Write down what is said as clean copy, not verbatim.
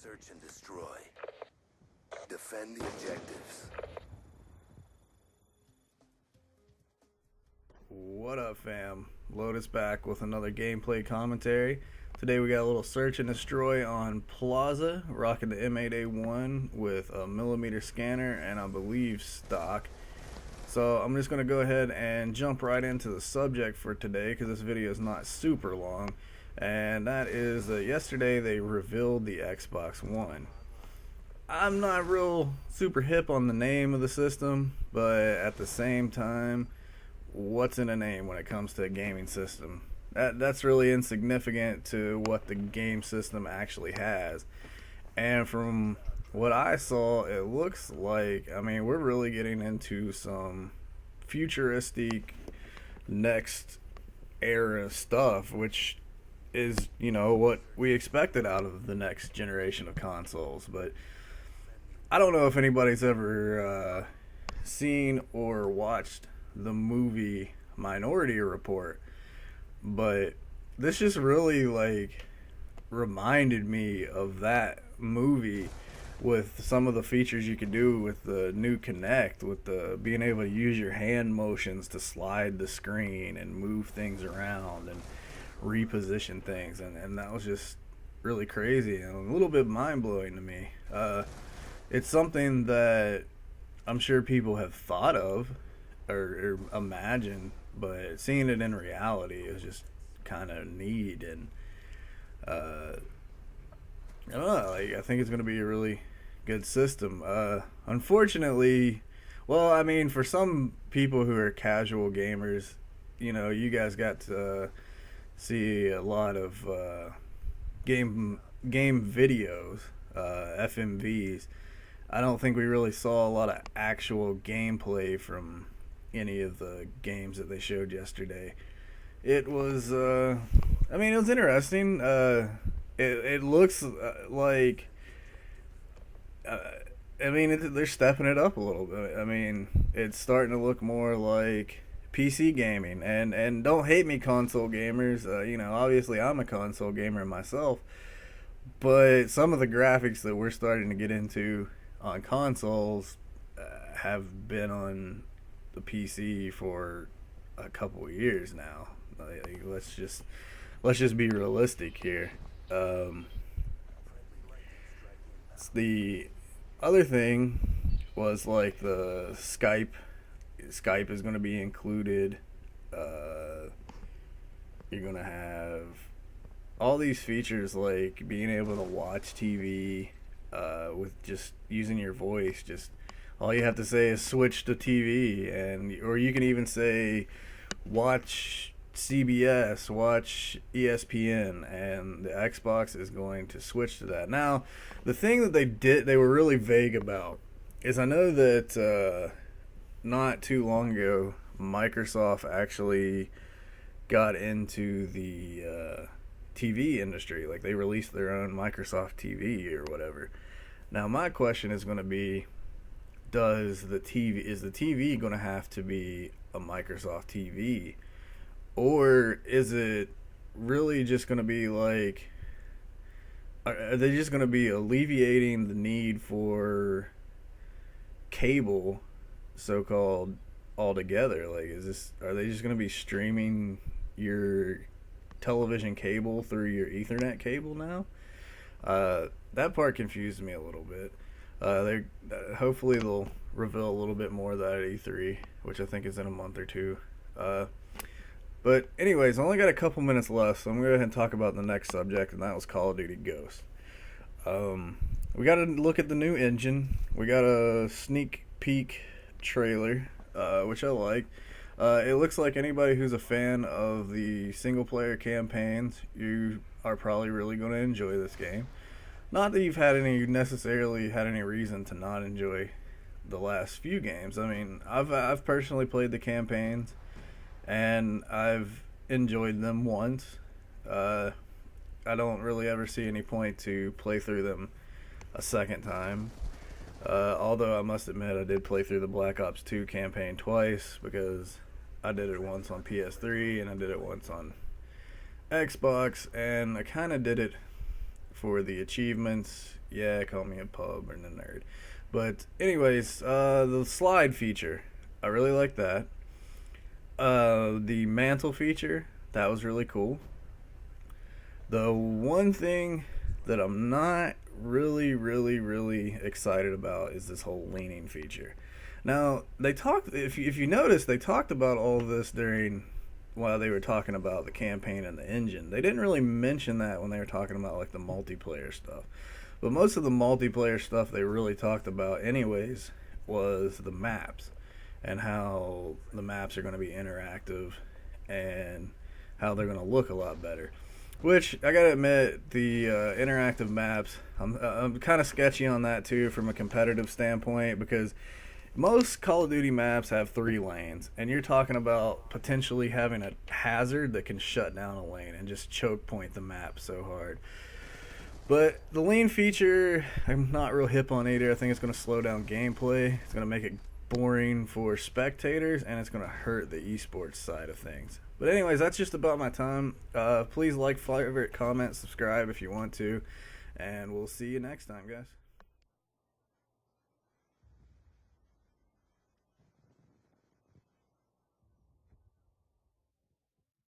Search and destroy. Defend the objectives. What up, fam? Lotus back with another gameplay commentary. Today we got a little search and destroy on Plaza, rocking the M8A1 with a millimeter scanner and I believe stock. So I'm just going to go ahead and jump right into the subject for today because this video is not super long. And that is that yesterday they revealed the XboxOne. I'm not real super hip on the name of the system, but at the same time, what's in a name when it comes to a gaming system? That's really insignificant to what the game system actually has. And from what I saw, it looks like, I mean, we're really getting into some futuristic next era stuff, which is, you know, what we expected out of the next generation of consoles. But I don't know if anybody's ever seen or watched the movie Minority Report, but this just really like reminded me of that movie with some of the features you could do with the new Kinect, with the being able to use your hand motions to slide the screen and move things around and reposition things, and that was just really crazy and a little bit mind-blowing to me. It's something that I'm sure people have thought of or imagined, but seeing it in reality is just kind of neat. And I don't know, like, I think it's going to be a really good system. Unfortunately, well, I mean, for some people who are casual gamers, you know, you guys got to see a lot of game videos, FMVs. I don't think we really saw a lot of actual gameplay from any of the games that they showed yesterday. It was, I mean, it was interesting. It looks like, I mean, they're stepping it up a little bit. I mean, it's starting to look more like PC gaming. And don't hate me, console gamers. You know, obviously I'm a console gamer myself, but some of the graphics that we're starting to get into on consoles have been on the PC for a couple years now. Like, let's just be realistic here. The other thing was like the Skype is going to be included. You're going to have all these features like being able to watch TV with just using your voice. Just all you have to say is switch to TV, or you can even say watch CBS, watch ESPN, and the Xbox is going to switch to that. Now, the thing that they were really vague about is, I know that not too long ago Microsoft actually got into the TV industry. Like, they released their own Microsoft TV or whatever. Now, my question is going to be, is the TV going to have to be a Microsoft TV? Or is it really just going to be like, are they just going to be alleviating the need for cable, so-called, altogether? Like, are they just going to be streaming your television cable through your Ethernet cable now? That part confused me a little bit. Hopefully they'll reveal a little bit more of that at E3, which I think is in a month or two. But anyways, I only got a couple minutes left, so I'm going to go ahead and talk about the next subject, and that was Call of Duty Ghosts. We got to look at the new engine. We got a sneak peek trailer, which I like. It looks like anybody who's a fan of the single-player campaigns, you are probably really going to enjoy this game. Not that you've necessarily had any reason to not enjoy the last few games. I mean, I've personally played the campaigns, and I've enjoyed them once. I don't really ever see any point to play through them a second time. Although I must admit, I did play through the Black Ops 2 campaign twice, because I did it once on PS3 and I did it once on Xbox, and I kind of did it for the achievements. Yeah, call me a pub and a nerd. But anyways, the slide feature, I really like that. The mantle feature, that was really cool. The one thing that I'm not really excited about is this whole leaning feature. Now, they talked, if you notice, they talked about all this while they were talking about the campaign and the engine. They didn't really mention that when they were talking about like the multiplayer stuff. But most of the multiplayer stuff they really talked about anyways was the maps and how the maps are going to be interactive and how they're going to look a lot better. Which, I gotta admit, the interactive maps, I'm kind of sketchy on that too from a competitive standpoint, because most Call of Duty maps have 3 lanes, and you're talking about potentially having a hazard that can shut down a lane and just choke point the map so hard. But the lean feature, I'm not real hip on either. I think it's going to slow down gameplay. It's going to make it boring for spectators, and it's going to hurt the esports side of things. But anyways, that's just about my time. Please like, favorite, comment, subscribe if you want to, and we'll see you next time, guys.